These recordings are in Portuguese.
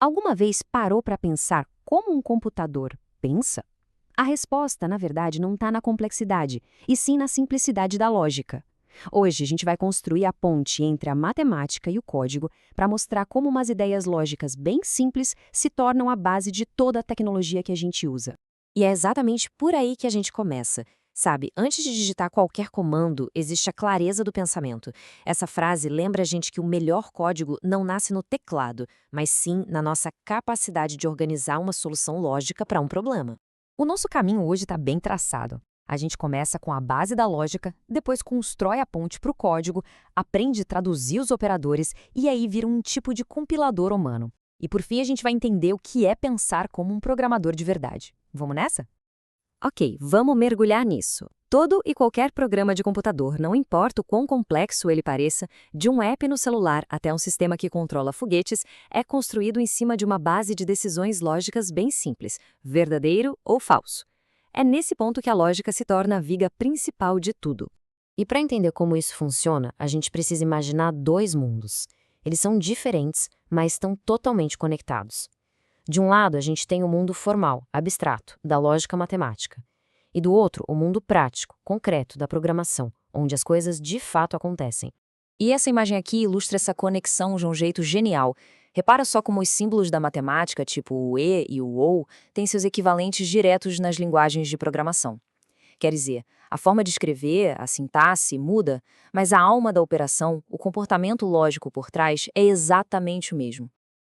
Alguma vez parou para pensar como um computador pensa? A resposta, na verdade, não está na complexidade, e sim na simplicidade da lógica. Hoje, a gente vai construir a ponte entre a matemática e o código para mostrar como umas ideias lógicas bem simples se tornam a base de toda a tecnologia que a gente usa. E é exatamente por aí que a gente começa. Sabe, antes de digitar qualquer comando, existe a clareza do pensamento. Essa frase lembra a gente que o melhor código não nasce no teclado, mas sim na nossa capacidade de organizar uma solução lógica para um problema. O nosso caminho hoje está bem traçado. A gente começa com a base da lógica, depois constrói a ponte para o código, aprende a traduzir os operadores e aí vira um tipo de compilador humano. E por fim a gente vai entender o que é pensar como um programador de verdade. Vamos nessa? Ok, vamos mergulhar nisso. Todo e qualquer programa de computador, não importa o quão complexo ele pareça, de um app no celular até um sistema que controla foguetes, é construído em cima de uma base de decisões lógicas bem simples, verdadeiro ou falso. É nesse ponto que a lógica se torna a viga principal de tudo. E para entender como isso funciona, a gente precisa imaginar dois mundos. Eles são diferentes, mas estão totalmente conectados. De um lado, a gente tem o mundo formal, abstrato, da lógica matemática. E do outro, o mundo prático, concreto, da programação, onde as coisas de fato acontecem. E essa imagem aqui ilustra essa conexão de um jeito genial. Repara só como os símbolos da matemática, tipo o E e o OU, têm seus equivalentes diretos nas linguagens de programação. Quer dizer, a forma de escrever, a sintaxe, muda, mas a alma da operação, o comportamento lógico por trás, é exatamente o mesmo.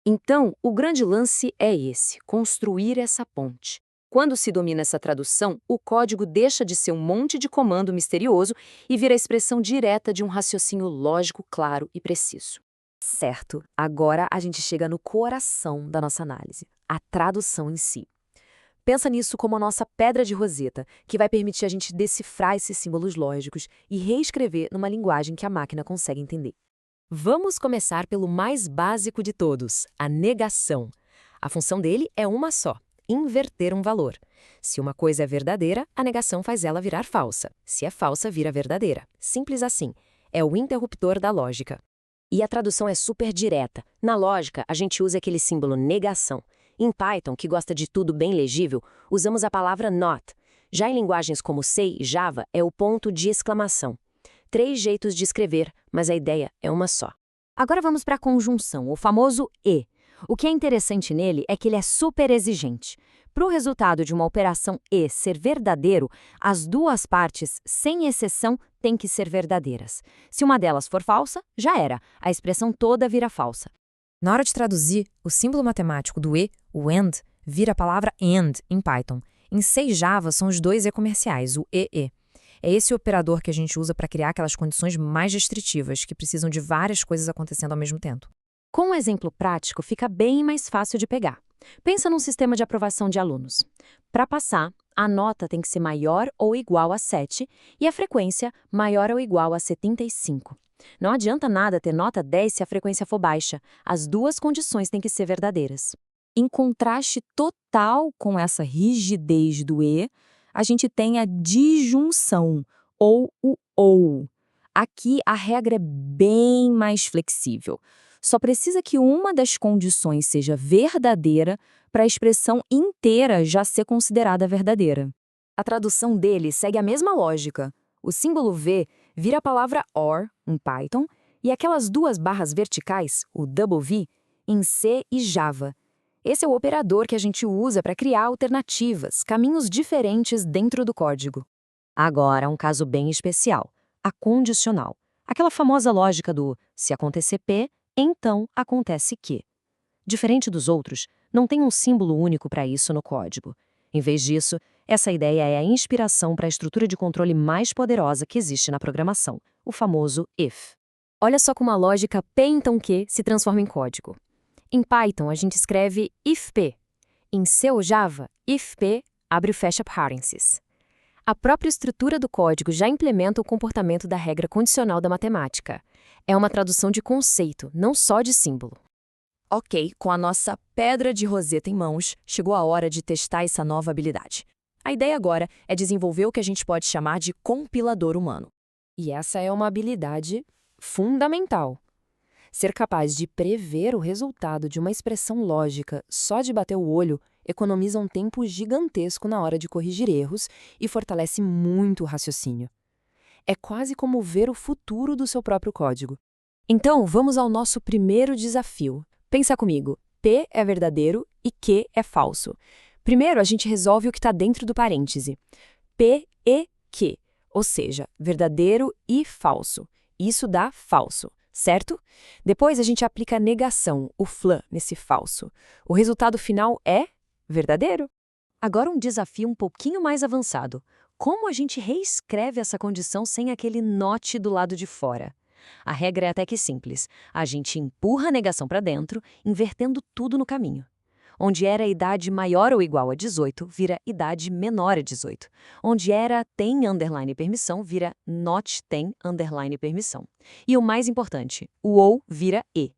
Então, o grande lance é esse, construir essa ponte. Quando se domina essa tradução, o código deixa de ser um monte de comando misterioso e vira a expressão direta de um raciocínio lógico, claro e preciso. Certo, agora a gente chega no coração da nossa análise, a tradução em si. Pensa nisso como a nossa pedra de Roseta, que vai permitir a gente decifrar esses símbolos lógicos e reescrever numa linguagem que a máquina consegue entender. Vamos começar pelo mais básico de todos, a negação. A função dele é uma só, inverter um valor. Se uma coisa é verdadeira, a negação faz ela virar falsa. Se é falsa, vira verdadeira. Simples assim. É o interruptor da lógica. E a tradução é super direta. Na lógica, a gente usa aquele símbolo negação. Em Python, que gosta de tudo bem legível, usamos a palavra not. Já em linguagens como C e Java, é o ponto de exclamação. 3 jeitos de escrever, mas a ideia é uma só. Agora vamos para a conjunção, o famoso e. O que é interessante nele é que ele é super exigente. Para o resultado de uma operação e ser verdadeiro, as duas partes, sem exceção, têm que ser verdadeiras. Se uma delas for falsa, já era, a expressão toda vira falsa. Na hora de traduzir, o símbolo matemático do e, o and, vira a palavra and em Python. Em C e Java são os dois e comerciais, o e. É esse operador que a gente usa para criar aquelas condições mais restritivas, que precisam de várias coisas acontecendo ao mesmo tempo. Com um exemplo prático, fica bem mais fácil de pegar. Pensa num sistema de aprovação de alunos. Para passar, a nota tem que ser maior ou igual a 7 e a frequência maior ou igual a 75. Não adianta nada ter nota 10 se a frequência for baixa. As duas condições têm que ser verdadeiras. Em contraste total com essa rigidez do E, a gente tem a disjunção, ou o ou. Aqui a regra é bem mais flexível. Só precisa que uma das condições seja verdadeira para a expressão inteira já ser considerada verdadeira. A tradução dele segue a mesma lógica. O símbolo V vira a palavra OR, em Python, e aquelas duas barras verticais, o double V, em C e Java. Esse é o operador que a gente usa para criar alternativas, caminhos diferentes dentro do código. Agora, um caso bem especial, a condicional. Aquela famosa lógica do se acontecer P, então acontece Q. Diferente dos outros, não tem um símbolo único para isso no código. Em vez disso, essa ideia é a inspiração para a estrutura de controle mais poderosa que existe na programação, o famoso if. Olha só como a lógica P então Q se transforma em código. Em Python, a gente escreve if_p. Em C ou Java, if_p abre e fecha parênteses. A própria estrutura do código já implementa o comportamento da regra condicional da matemática. É uma tradução de conceito, não só de símbolo. Ok, com a nossa pedra de Roseta em mãos, chegou a hora de testar essa nova habilidade. A ideia agora é desenvolver o que a gente pode chamar de compilador humano. E essa é uma habilidade fundamental. Ser capaz de prever o resultado de uma expressão lógica só de bater o olho economiza um tempo gigantesco na hora de corrigir erros e fortalece muito o raciocínio. É quase como ver o futuro do seu próprio código. Então, vamos ao nosso primeiro desafio. Pensa comigo, P é verdadeiro e Q é falso. Primeiro, a gente resolve o que está dentro do parêntese. P e Q, ou seja, verdadeiro e falso. Isso dá falso, certo? Depois a gente aplica a negação, o flan, nesse falso. O resultado final é verdadeiro. Agora um desafio um pouquinho mais avançado. Como a gente reescreve essa condição sem aquele not do lado de fora? A regra é até que simples. A gente empurra a negação para dentro, invertendo tudo no caminho. Onde era a idade maior ou igual a 18, vira idade menor a 18. Onde era tem underline permissão, vira not tem underline permissão. E o mais importante, o ou vira e.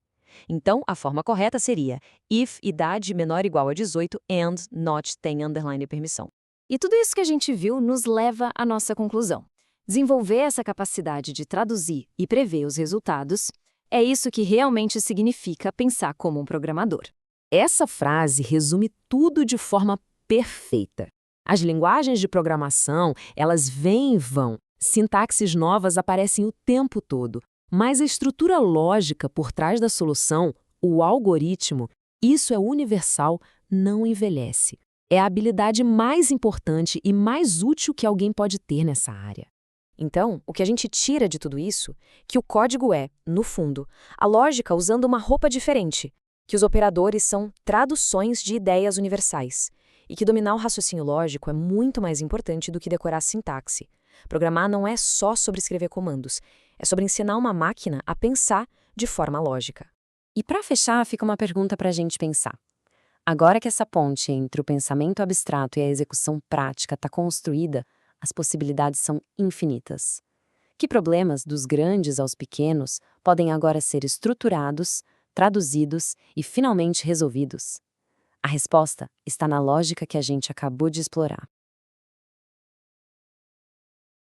Então, a forma correta seria if idade menor ou igual a 18 and not tem underline permissão. E tudo isso que a gente viu nos leva à nossa conclusão. Desenvolver essa capacidade de traduzir e prever os resultados é isso que realmente significa pensar como um programador. Essa frase resume tudo de forma perfeita. As linguagens de programação, elas vêm e vão. Sintaxes novas aparecem o tempo todo. Mas a estrutura lógica por trás da solução, o algoritmo, isso é universal, não envelhece. É a habilidade mais importante e mais útil que alguém pode ter nessa área. Então, o que a gente tira de tudo isso, que o código é, no fundo, a lógica usando uma roupa diferente, que os operadores são traduções de ideias universais, e que dominar o raciocínio lógico é muito mais importante do que decorar a sintaxe. Programar não é só sobre escrever comandos, é sobre ensinar uma máquina a pensar de forma lógica. E para fechar, fica uma pergunta para a gente pensar. Agora que essa ponte entre o pensamento abstrato e a execução prática está construída, as possibilidades são infinitas. Que problemas, dos grandes aos pequenos, podem agora ser estruturados, traduzidos e finalmente resolvidos? A resposta está na lógica que a gente acabou de explorar.